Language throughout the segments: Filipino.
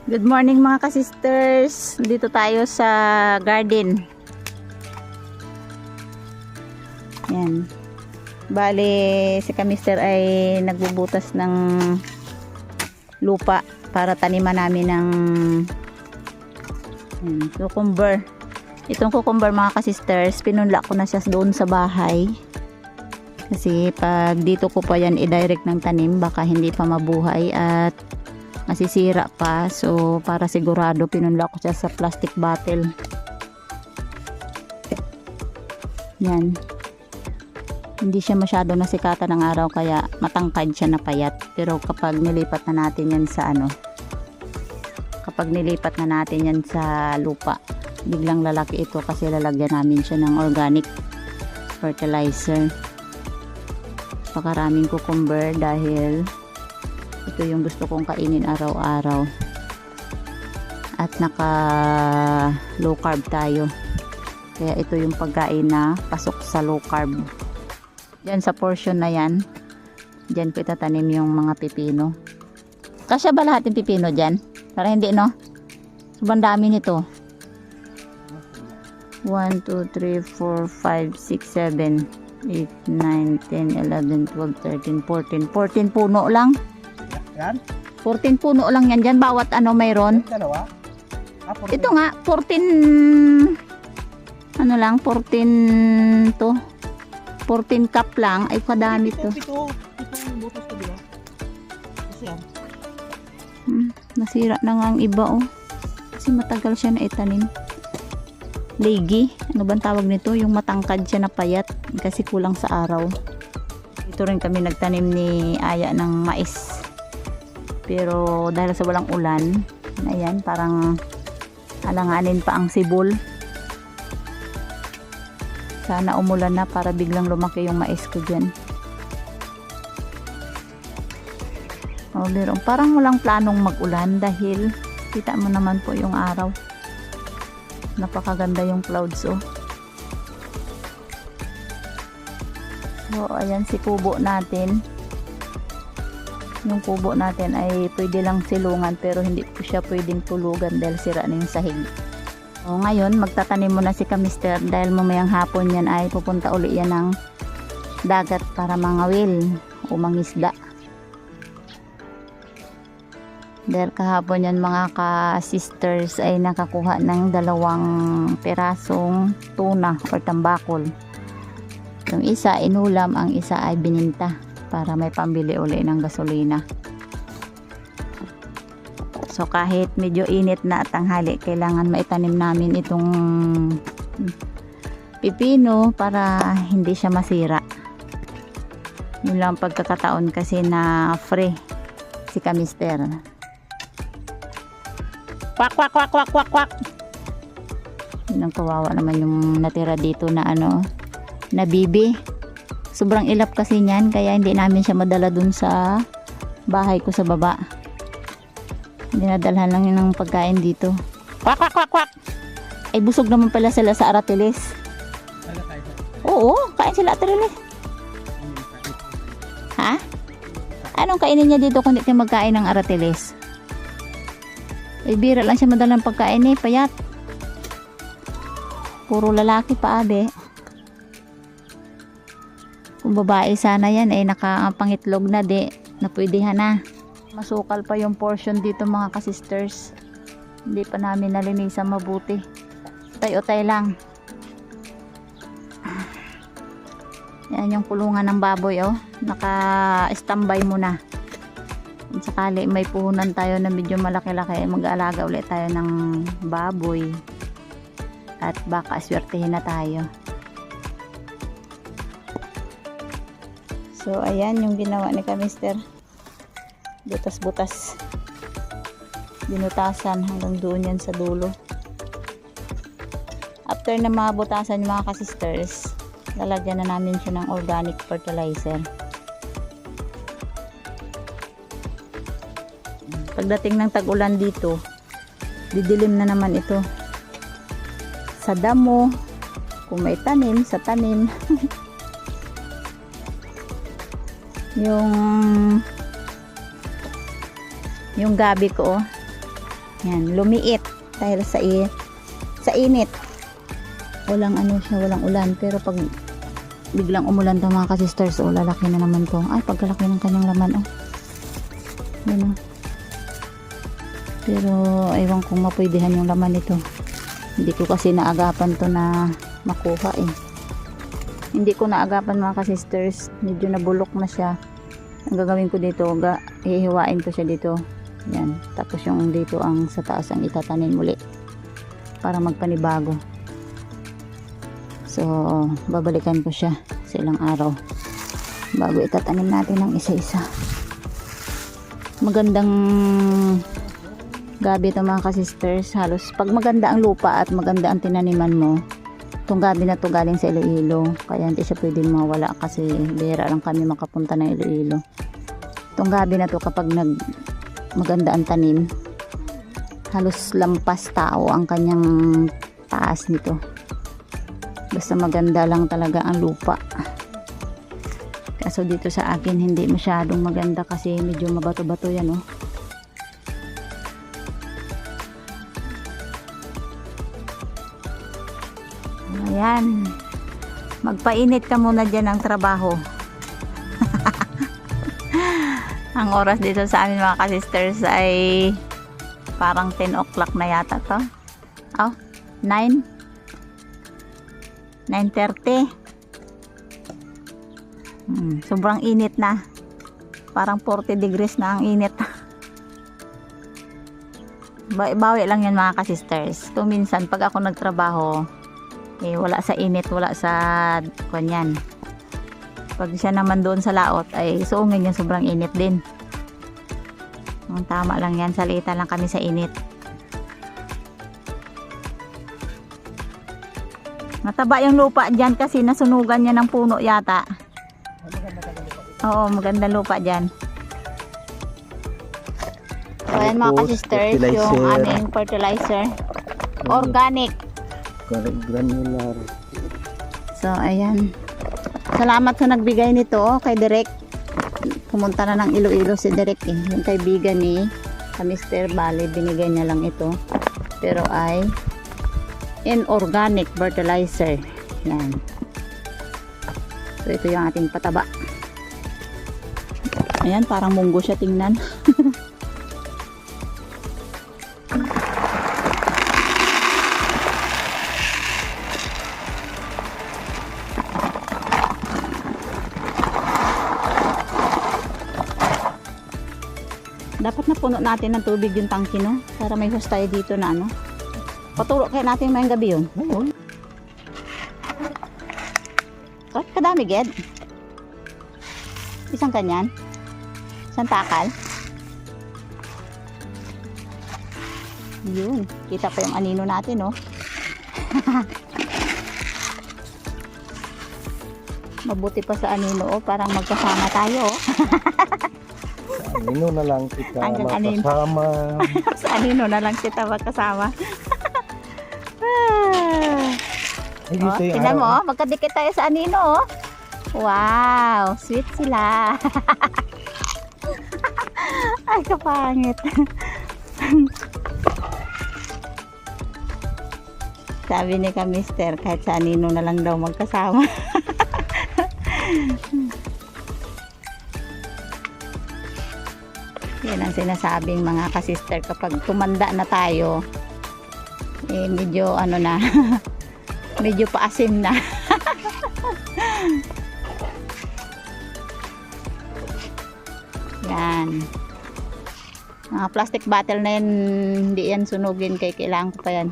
Good morning mga ka-sisters. Dito tayo sa garden. Yan. Bale, si ka-mister ay nagbubutas ng lupa para taniman namin ng cucumber. Itong cucumber mga ka-sisters, pinunla ko na siya doon sa bahay. Kasi pag dito ko pa yan i-direct ng tanim, baka hindi pa mabuhay at masisira pa. So para sigurado, pinunla ko siya sa plastic bottle. Yan. Hindi siya masyado nasikatan ng araw kaya matangkad siya na payat. Pero kapag nilipat na natin yan sa lupa, biglang lalaki ito kasi lalagyan namin siya ng organic fertilizer. Pakaraming cucumber dahil ito yung gusto kong kainin araw-araw. At naka low carb tayo. Kaya ito yung pagkain na pasok sa low carb. Diyan sa portion na yan, diyan ko itatanim yung mga pipino. Kasya ba lahat yung pipino diyan? Para hindi, no? Sobrang dami nito. 1, 2, 3, 4, 5, 6, 7, 8, 9, 10, 11, 12, 13, 14. 14 puno lang. Yan? 14 puno lang yan dyan. Bawat ano mayroon. Dalawa? Ito nga, 14 ano lang, 14 to. 14 cup lang. Ay, kadami to. Ito yung butas ko, diba? Kasi yan. Nasira na nga ang iba, oh. Kasi matagal siya na itanim. Legi. Ano bang tawag nito? Yung matangkad siya na payat. Kasi kulang sa araw. Ito rin kami nagtanim ni Aya ng mais. Pero dahil sa walang ulan, ayan, parang alanganin pa ang sibol. Sana umulan na para biglang lumaki yung mais ko dyan. Oh, pero parang walang planong mag-ulan dahil kita mo naman po yung araw. Napakaganda yung clouds, oh. So, ayan si kubo natin. Yung kubo natin ay pwede lang silungan pero hindi po siya pwedeng tulugan dahil sira na yung sahig. So, ngayon magtatanim muna si ka-mister dahil mamayang hapon yan ay pupunta uli yan ng dagat para mangawil o mangisda. Dahil kahapon yan mga ka-sisters ay nakakuha ng 2 pirasong tuna or tambakol. Yung isa inulam, ang isa ay bininta para may pambili uli ng gasolina. So kahit medyo init na tanghali, kailangan maitanim namin itong pipino para hindi siya masira. Yun lang pagkakataon kasi na free si ka-mister. Kwak kwak kwak kwak kwak kwak. Yun ang kawawa naman yung natira dito na na bibi. Sobrang ilap kasi niyan kaya hindi namin siya madala dun sa bahay ko sa baba. Dinadalhan lang yun ng pagkain dito. Kwak kwak kwak kwak. Ay busog naman pala sila sa aratilis. Oo, kain sila aratilis. Ha? Anong kainin niya dito kung hindi kayo magkain ng aratilis? Ay bira lang siya madalang pagkain eh, payat. Puro lalaki pa abe. Kung babae sana yan ay nakapangitlog na na pwedeng na. Masukal pa yung portion dito mga ka-sisters. Hindi pa namin nalinisan mabuti. Utay-utay lang. Yan yung kulungan ng baboy, oh. Naka-standby muna. Kung sakali may puhunan tayo na medyo malaki-laki, mag-aalaga ulit tayo ng baboy. At baka aswertehin na tayo. So ayan yung ginawa ni ka-mister. Butas-butas. Binutasan hanggang doon yan sa dulo. After na mga butasan yung mga ka-sisters, lalagyan na namin siya ng organic fertilizer. Pagdating ng tag-ulan dito, didilim na naman ito. Sa damo, kung may tanim, sa tanim. Yung gabi ko, Yan, lumiit dahil sa init. Walang ano siya, walang ulan. Pero pag biglang umulan to mga ka-sisters, lalaki na naman to. Ay, pagkalaki ng kanyang laman, Yan, Pero, ewan kung mapwedehen yung laman nito. Hindi ko kasi naagapan to na makuha Hindi ko naagapan mga ka-sisters. Medyo nabulok na siya. Ang gagawin ko dito, hihiwain ko siya dito. Yan. Tapos yung dito ang sa taas ang itatanim muli. Para magpanibago. So, babalikan ko siya sa ilang araw. Bago itatanim natin ng isa-isa. Magandang gabi ito mga ka-sisters. Halos pag maganda ang lupa at maganda ang tinaniman mo, itong gabi na to galing sa Iloilo. Kaya hindi siya pwedeng mawala kasi bihira lang kami makapunta ng Iloilo. Itong gabi na to kapag maganda ang tanim, halos lampas tao ang kanyang taas nito. Basta maganda lang talaga ang lupa. Kaso dito sa akin hindi masyadong maganda kasi medyo mabato-bato yan Ayan. Magpainit ka muna dyan ng trabaho. Ang oras dito sa amin mga ka-sisters ay parang 10 o'clock na yata to. 9:30. Sobrang init na. Parang 40 degrees na ang init. Bawi lang yan mga ka-sisters. Kung minsan pag ako nagtrabaho, wala sa init, wala sa kanyan. Pag siya naman doon sa laot ay suungin niya sobrang init din. Ang tama lang yan, salita lang kami sa init. Mataba yung lupa dyan kasi nasunugan niya ng puno yata. Oo, magandang lupa dyan. So ayan mga ka-sisters, yung aming fertilizer. Organic. Granular. So ayan. Salamat sa nagbigay nito kay Direk. Pumunta na ng Iloilo si Direk Yung kaibigan ni Mr. Bale, binigay niya lang ito. Pero ay inorganic fertilizer. Yan. So ito yung ating pataba. Ayan, parang munggo siya tingnan. Dapat na puno natin ng tubig yung tangke, no? Para may hose tayo dito na Patulog kaya natin mayang gabi yun. Ngayon. Kahit kadami, Ged. Isang kanyan. Isang takal. Yun. Kita pa yung anino natin, no? Mabuti pa sa anino, parang magkasama tayo, Sa anino na lang kita Hanggang anino. makasama. Sa anino na lang kita magkasama. Ay, dito yung Tingnan mo, araw. magkadikit tayo sa anino, Wow, sweet sila. Ay, kapangit. Sabi ni Mister, kahit sa anino na lang daw magkasama. Yan ang sinasabing mga ka-sister, kapag tumanda na tayo, medyo medyo paasim na. Yan. Mga plastic bottle na yan, hindi yan sunugin, kaya kailangan ko pa yan.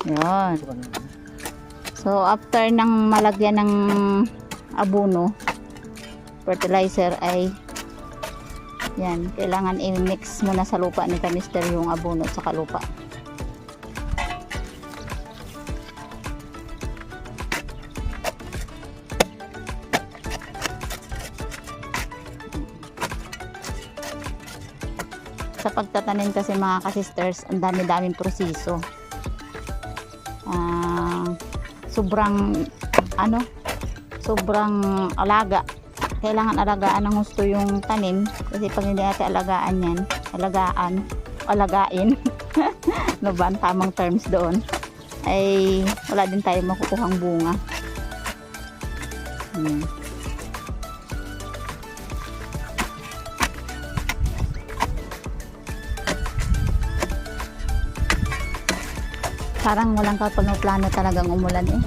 Yan. So after ng malagyan ng abono, fertilizer, ay yan, kailangan i-mix muna sa lupa ni Mister yung abono at saka lupa. Sa pagtatanim kasi mga ka-sisters, ang dami-daming proseso. Sobrang alaga. kailangan alagaan ng gusto yung tanim. Kasi pag hindi natin alagaan yan, alagain, no ba ang tamang terms doon, ay wala din tayo makukuhang bunga. Parang walang plano talagang umulan eh.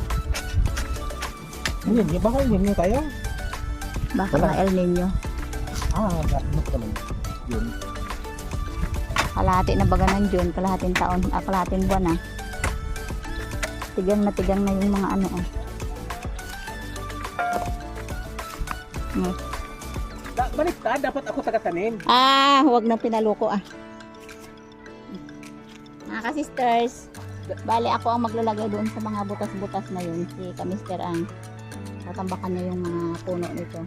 Hindi, baka hindi tayo. Baka Wala. na El Nino. Ano ka lang. Yun. Kalahati na baga ng June, kalahating taon, kalahating buwan na. Tigang na yung mga ano. Baliktad, dapat ako taga-tanim. Huwag nang pinaloko Mga ka-sisters, bali ako ang maglalagay doon sa mga butas-butas na yun. Si Kamister ang tatambakan niya yung mga puno nito.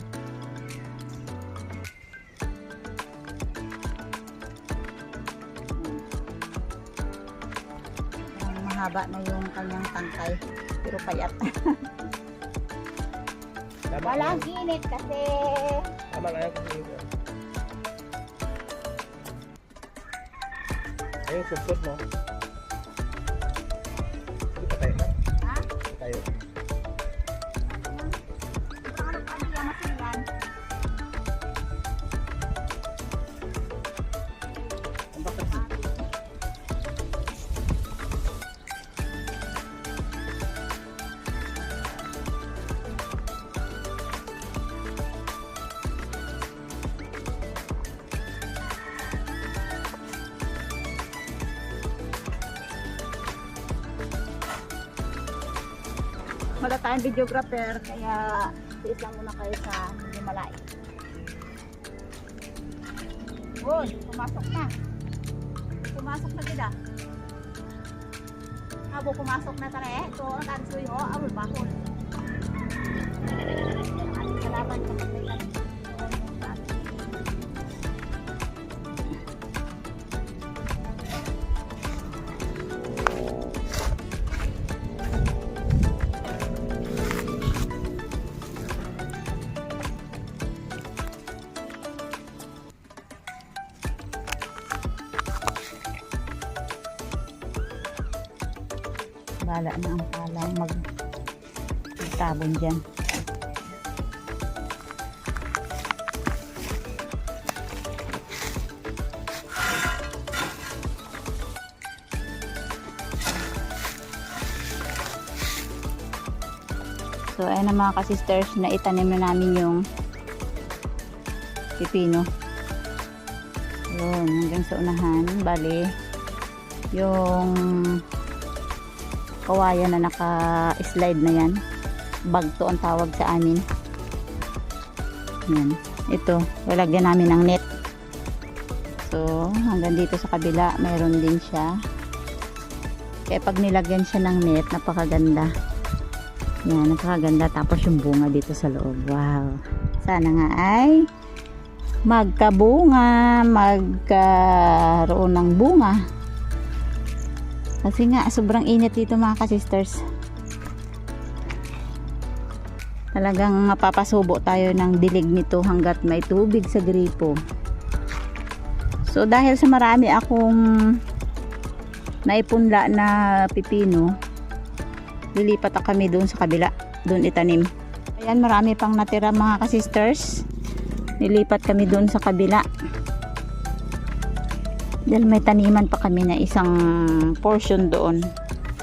Mahaba na yung kanyang tangkay, pero payat. Walang init kasi. Tama na yan kasi. Ayun, subsod mo. Hindi pa tayo na. Ha? Tayo. Ang bakit? Wala tayong videographer, kaya tiis lang muna kayo sa hindi malayo. Good, pumasok na. Pumasok na sila. Abo, pumasok na tara eh. Ito, ang tansoy ho, awal bakon. Ang kalaban sa pagkailan. Bala na ang palang magtabon dyan. So ayan na mga ka-sisters, na itanim na namin yung pipino. Yun, hanggang sa unahan. Bali, yung kawayan na naka-slide na yan. Bagto ang tawag sa amin. Yan. Ito, lalagyan namin ng net. So, hanggang dito sa kabila, mayroon din siya. Kaya pag nilagyan siya ng net, napakaganda. Yan, napakaganda. Tapos yung bunga dito sa loob. Wow. Sana nga ay magkabunga, magkaroon ng bunga. Kasi nga, sobrang init dito mga ka-sisters. Talagang mapapasubo tayo ng dilig nito hanggat may tubig sa gripo. So, dahil sa marami akong naipunla na pipino, lilipat kami doon sa kabila. Doon itanim. Ayan, marami pang natira mga ka-sisters. Nilipat kami doon sa kabila. Dahil may taniman pa kami na isang portion doon.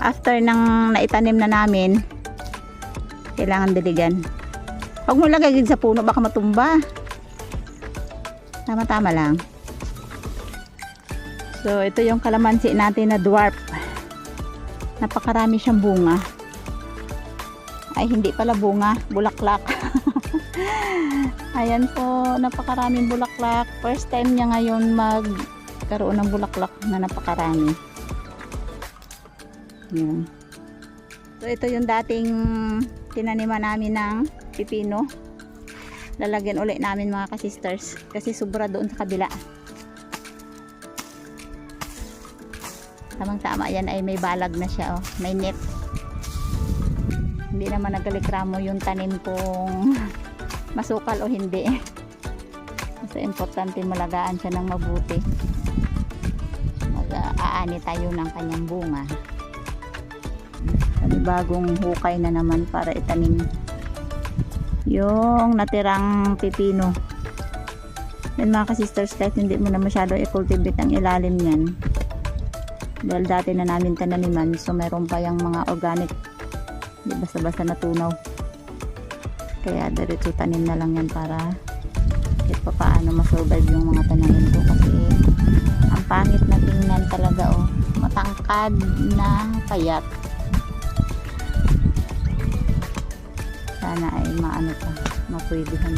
After nang naitanim na namin, kailangan diligan. Huwag mo lagay sa puno, baka matumba. Tama-tama lang. So, ito yung kalamansi natin na dwarf. Napakarami siyang bunga. Ay, hindi pala bunga, bulaklak. Ayan po, napakaraming bulaklak. First time niya ngayon magkaroon ng bulaklak na napakarami. Yan. So, ito yung dating tinaniman namin ng pipino. Lalagyan ulit namin mga ka-sisters kasi sobra doon sa kabila. Tamang-tama yan ay may balag na siya, oh. May net. Hindi naman nagkalikramo yung tanim kong masukal o hindi. Basta importante malagaan siya ng mabuti. Mag-aani tayo ng kanyang bunga. Panibagong hukay na naman para itanim yung natirang pipino. Yan mga ka-sisters, kahit hindi mo na masyado i-cultivate ang ilalim niyan, dahil dati na namin tananiman, so meron pa yung mga organic, di basta-basta natunaw. Kaya diretso tanim na lang yan para kahit pa paano masurvive yung mga tanamin ko, kasi ang pangit na tingnan talaga, oh, matangkad na payat. Sana ay maano pa, mapwedeng